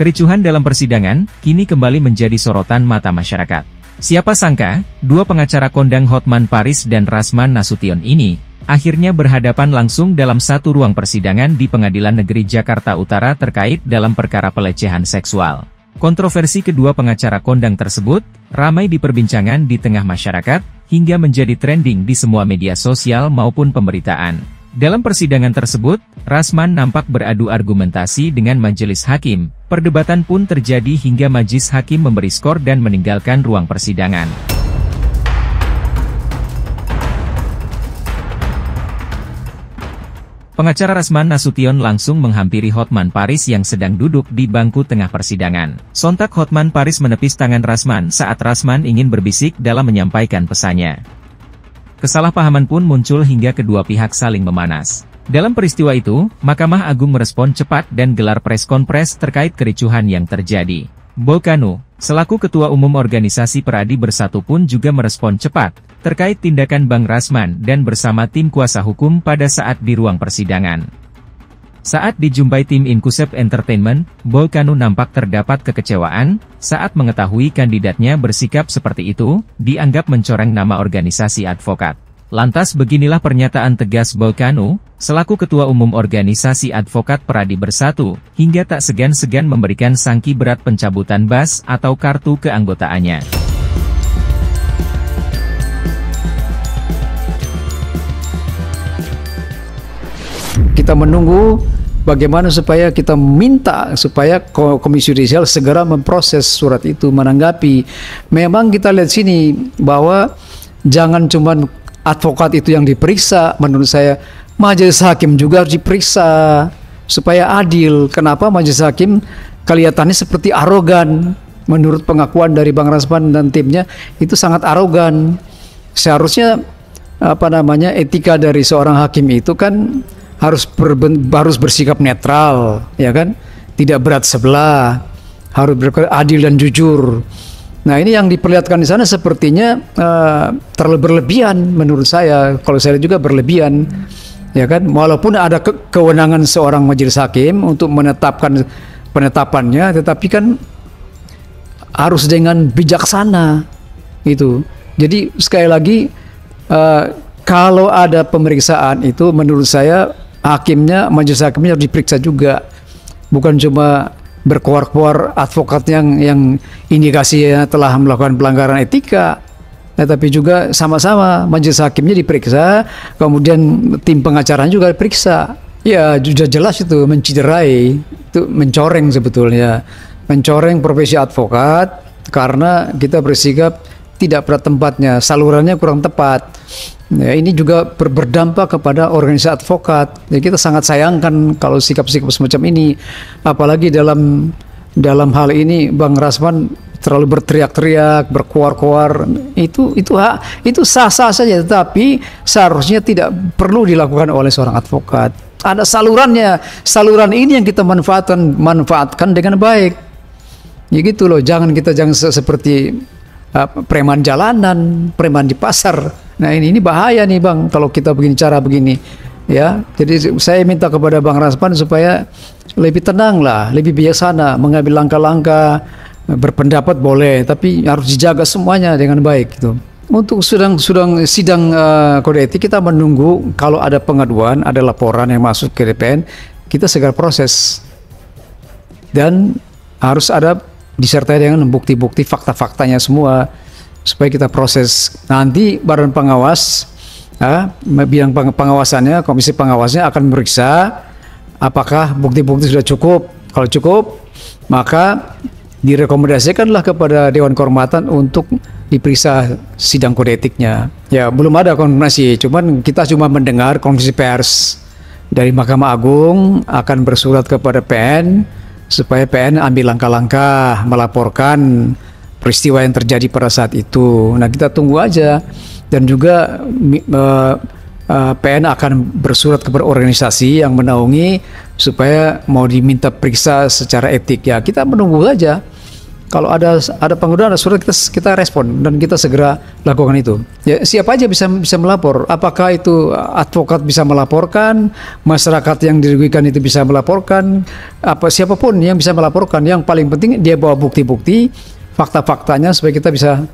Kericuhan dalam persidangan, kini kembali menjadi sorotan mata masyarakat. Siapa sangka, dua pengacara kondang Hotman Paris dan Rasman Nasution ini, akhirnya berhadapan langsung dalam satu ruang persidangan di Pengadilan Negeri Jakarta Utara terkait dalam perkara pelecehan seksual. Kontroversi kedua pengacara kondang tersebut, ramai diperbincangkan di tengah masyarakat, hingga menjadi trending di semua media sosial maupun pemberitaan. Dalam persidangan tersebut, Rasman nampak beradu argumentasi dengan majelis hakim. Perdebatan pun terjadi hingga majelis hakim memberi skor dan meninggalkan ruang persidangan. Pengacara Rasman Nasution langsung menghampiri Hotman Paris yang sedang duduk di bangku tengah persidangan. Sontak Hotman Paris menepis tangan Rasman saat Rasman ingin berbisik dalam menyampaikan pesannya. Kesalahpahaman pun muncul hingga kedua pihak saling memanas. Dalam peristiwa itu, Mahkamah Agung merespon cepat dan gelar press conference terkait kericuhan yang terjadi. Bolkanu, selaku Ketua Umum Organisasi Peradi Bersatu pun juga merespon cepat, terkait tindakan Bang Rasman dan bersama tim kuasa hukum pada saat di ruang persidangan. Saat dijumpai tim Inkusep Entertainment, Bolkanu nampak terdapat kekecewaan, saat mengetahui kandidatnya bersikap seperti itu, dianggap mencoreng nama organisasi advokat. Lantas beginilah pernyataan tegas Bolkanu, selaku Ketua Umum Organisasi Advokat Peradi Bersatu, hingga tak segan-segan memberikan sanksi berat pencabutan BAS atau kartu keanggotaannya. Kita menunggu bagaimana supaya kita minta supaya Komisi Yudisial segera memproses surat itu, menanggapi. Memang kita lihat sini bahwa jangan cuma advokat itu yang diperiksa, menurut saya majelis hakim juga harus diperiksa supaya adil. Kenapa majelis hakim kelihatannya seperti arogan? Menurut pengakuan dari Bang Rasman dan timnya itu sangat arogan. Seharusnya etika dari seorang hakim itu kan harus bersikap netral, ya kan? Tidak berat sebelah, harus adil dan jujur. Nah, ini yang diperlihatkan di sana sepertinya terlalu berlebihan menurut saya. Kalau saya juga berlebihan, ya kan? Walaupun ada kewenangan seorang majelis hakim untuk menetapkan penetapannya, tetapi kan harus dengan bijaksana itu. Jadi sekali lagi kalau ada pemeriksaan itu menurut saya majelis hakimnya harus diperiksa juga, bukan cuma berkuar-kuar advokat yang indikasinya telah melakukan pelanggaran etika, tapi juga sama-sama majelis hakimnya diperiksa, kemudian tim pengacaranya juga diperiksa. Ya sudah jelas itu menciderai, itu mencoreng sebetulnya, mencoreng profesi advokat karena kita bersikap tidak pada tempatnya, salurannya kurang tepat. Ya, ini juga berdampak kepada organisasi advokat. Jadi kita sangat sayangkan kalau sikap-sikap semacam ini, apalagi dalam hal ini Bang Rasman terlalu berteriak-teriak, berkuar-kuar. Itu sah-sah saja, tetapi seharusnya tidak perlu dilakukan oleh seorang advokat. Ada salurannya, saluran ini yang kita manfaatkan dengan baik. Ya gitu loh, jangan seperti preman jalanan, preman di pasar. Nah ini bahaya nih Bang kalau kita cara begini ya. Jadi saya minta kepada Bang Rasman supaya lebih tenang lah, lebih bijaksana mengambil langkah-langkah. Berpendapat boleh, tapi harus dijaga semuanya dengan baik gitu. Untuk sidang kode etik kita menunggu kalau ada pengaduan, ada laporan yang masuk ke DPN, kita segera proses dan harus ada disertai dengan bukti-bukti fakta-faktanya semua supaya kita proses. Nanti badan pengawas, bidang pengawasannya, komisi pengawasnya akan memeriksa apakah bukti-bukti sudah cukup. Kalau cukup, maka direkomendasikanlah kepada Dewan Kehormatan untuk diperiksa sidang kode etiknya. Ya belum ada konfirmasi, cuman kita cuma mendengar konferensi pers dari Mahkamah Agung akan bersurat kepada PN supaya PN ambil langkah-langkah melaporkan peristiwa yang terjadi pada saat itu. Nah kita tunggu aja, dan juga PN akan bersurat kepada organisasi yang menaungi supaya mau diminta periksa secara etik. Ya kita menunggu aja. Kalau ada pengaduan, ada surat, kita respon dan kita segera lakukan itu. Ya, siapa aja bisa melapor. Apakah itu advokat bisa melaporkan, masyarakat yang dirugikan itu bisa melaporkan, siapapun yang bisa melaporkan. Yang paling penting dia bawa bukti-bukti, fakta-faktanya supaya kita bisa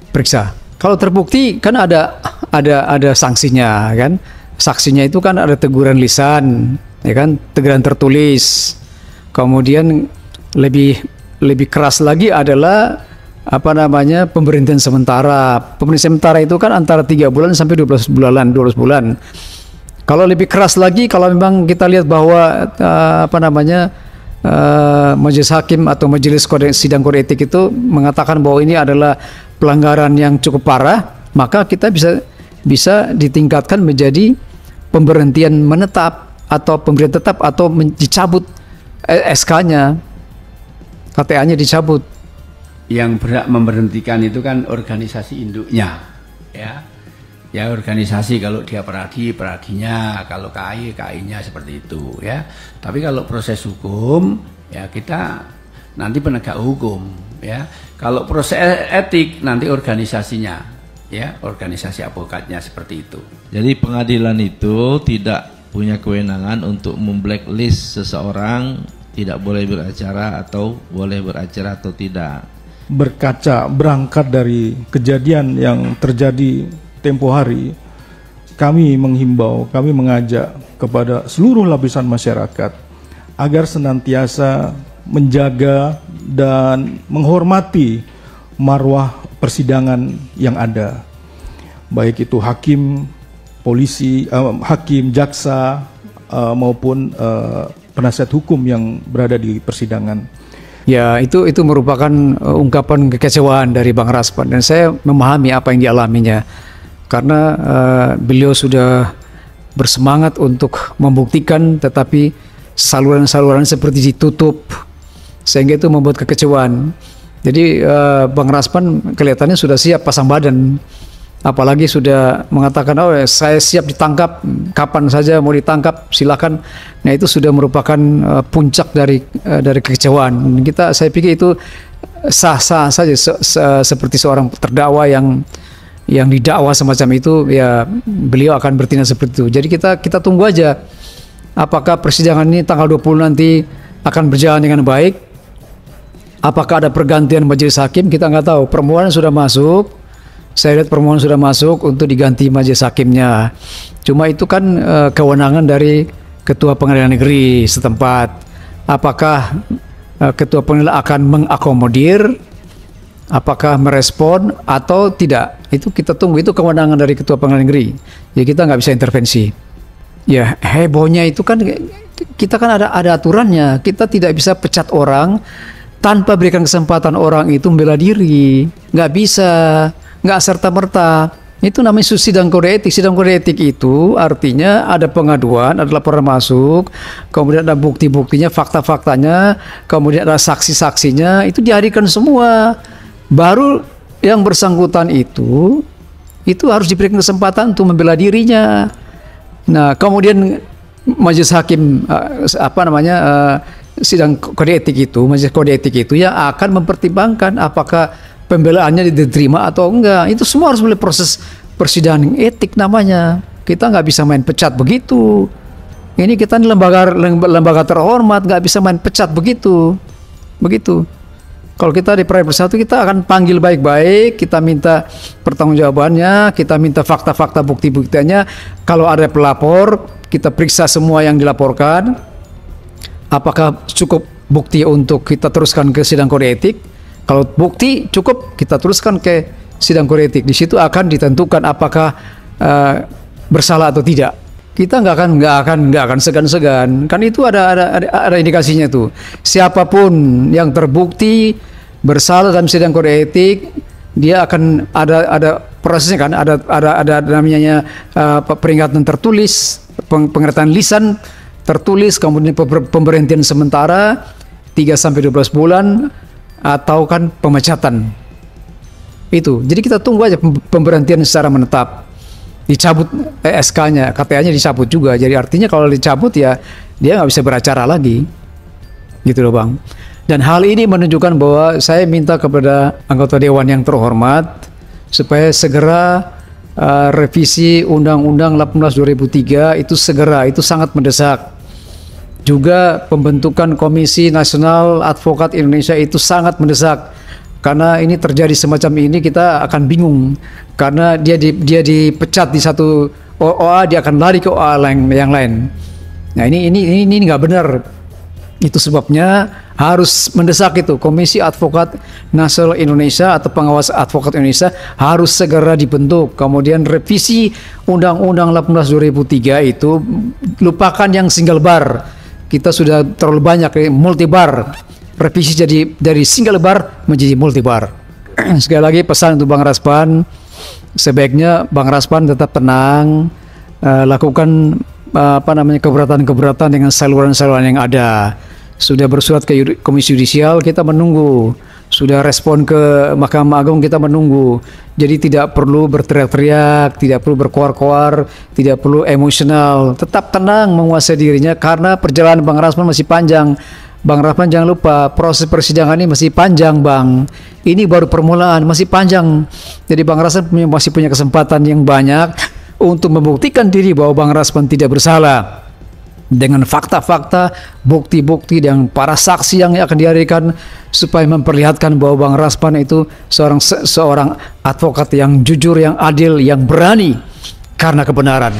periksa. Kalau terbukti kan ada sanksinya kan. Saksinya itu kan ada teguran lisan, ya kan, teguran tertulis. Kemudian lebih keras lagi adalah pemberhentian sementara. Pemberhentian sementara itu kan antara 3 bulan sampai 12 bulan. Kalau lebih keras lagi, kalau memang kita lihat bahwa majelis hakim atau majelis sidang kode etik itu mengatakan bahwa ini adalah pelanggaran yang cukup parah, maka kita bisa ditingkatkan menjadi pemberhentian menetap atau pemberhentian tetap atau dicabut SK-nya, KTA-nya dicabut. Yang berhak memberhentikan itu kan organisasi induknya, ya organisasi. Kalau dia peradinya, kalau KI-nya seperti itu, ya. Tapi kalau proses hukum, ya kita nanti penegak hukum, ya. Kalau proses etik nanti organisasinya, ya, organisasi advokatnya seperti itu. Jadi pengadilan itu tidak punya kewenangan untuk memblacklist seseorang, tidak boleh beracara atau boleh beracara atau tidak. Berangkat dari kejadian yang terjadi tempo hari, kami menghimbau, kami mengajak kepada seluruh lapisan masyarakat agar senantiasa menjaga dan menghormati marwah persidangan yang ada, baik itu hakim, polisi, hakim, jaksa, maupun penasihat hukum yang berada di persidangan. Ya, itu merupakan ungkapan kekecewaan dari Bang Rasman, dan saya memahami apa yang dialaminya karena beliau sudah bersemangat untuk membuktikan, tetapi saluran-saluran seperti ditutup sehingga itu membuat kekecewaan. Jadi Bang Rasman kelihatannya sudah siap pasang badan, apalagi sudah mengatakan, oh saya siap ditangkap, kapan saja mau ditangkap silakan. Nah, itu sudah merupakan puncak dari kekecewaan. Saya pikir itu sah-sah saja seperti seorang terdakwa yang didakwa semacam itu, ya beliau akan bertindak seperti itu. Jadi kita tunggu aja apakah persidangan ini tanggal 20 nanti akan berjalan dengan baik. Apakah ada pergantian majelis hakim, kita nggak tahu. Permohonan sudah masuk, saya lihat permohonan sudah masuk untuk diganti majelis hakimnya. Cuma itu kan kewenangan dari Ketua Pengadilan Negeri setempat. Apakah Ketua Pengadilan akan mengakomodir, apakah merespon atau tidak? Itu kita tunggu, itu kewenangan dari Ketua Pengadilan Negeri. Ya kita nggak bisa intervensi. Ya hebohnya itu kan kita kan ada aturannya. Kita tidak bisa pecat orang tanpa berikan kesempatan orang itu membela diri. Nggak bisa, nggak serta-merta. Itu namanya sidang kode etik. Sidang kode etik itu artinya ada pengaduan, ada laporan masuk, kemudian ada bukti-buktinya, fakta-faktanya, kemudian ada saksi-saksinya, itu dihadirkan semua. Baru yang bersangkutan itu harus diberikan kesempatan untuk membela dirinya. Nah, kemudian majelis hakim sidang kode etik itu, majelis kode etik itu yang akan mempertimbangkan apakah pembelaannya diterima atau enggak. Itu semua harus melalui proses persidangan etik namanya. Kita nggak bisa main pecat begitu. Ini kita ini lembaga terhormat, nggak bisa main pecat begitu. Kalau kita di Peradilan Bersatu, kita akan panggil baik-baik, kita minta pertanggungjawabannya, kita minta fakta-fakta bukti-buktinya. Kalau ada pelapor, kita periksa semua yang dilaporkan. Apakah cukup bukti untuk kita teruskan ke sidang kode etik? Kalau bukti cukup, kita teruskan ke sidang kode etik. Di situ akan ditentukan apakah bersalah atau tidak. Kita nggak akan segan-segan. Kan itu ada indikasinya tuh. Siapapun yang terbukti bersalah dalam sidang kode etik, dia akan ada prosesnya kan. Ada namanya peringatan tertulis, pengertian lisan tertulis, kemudian pemberhentian sementara 3 sampai 12 bulan atau kan pemecatan. Itu. Jadi kita tunggu aja pemberhentian secara menetap. Dicabut SK-nya, KTA-nya dicabut juga. Jadi artinya kalau dicabut ya dia nggak bisa beracara lagi. Gitu loh Bang. Dan hal ini menunjukkan bahwa saya minta kepada anggota Dewan yang terhormat supaya segera revisi Undang-Undang 18 2003 itu segera, itu sangat mendesak. Juga pembentukan Komisi Nasional Advokat Indonesia itu sangat mendesak. Karena ini terjadi semacam ini, kita akan bingung. Karena dia dipecat di satu OA, dia akan lari ke OA yang lain. Nah ini nggak benar. Itu sebabnya harus mendesak itu Komisi Advokat Nasional Indonesia atau Pengawas Advokat Indonesia harus segera dibentuk. Kemudian revisi Undang-Undang 18 2003 itu lupakan yang single bar. Kita sudah terlalu banyak multi bar. Revisi jadi dari single bar menjadi multi bar. Sekali lagi pesan untuk Bang Raspan, sebaiknya Bang Raspan tetap tenang, lakukan keberatan-keberatan dengan saluran-saluran yang ada. Sudah bersurat ke Komisi Yudisial, kita menunggu. Sudah respon ke Mahkamah Agung, kita menunggu. Jadi tidak perlu berteriak-teriak, tidak perlu berkoar-koar, tidak perlu emosional. Tetap tenang menguasai dirinya karena perjalanan Bang Rasman masih panjang. Bang Rasman jangan lupa, proses persidangan ini masih panjang, Bang. Ini baru permulaan, masih panjang. Jadi Bang Rasman masih punya kesempatan yang banyak untuk membuktikan diri bahwa Bang Rasman tidak bersalah. Dengan fakta-fakta, bukti-bukti dan para saksi yang akan dihadirkan supaya memperlihatkan bahwa Bang Rasman itu seorang advokat yang jujur, yang adil, yang berani karena kebenaran.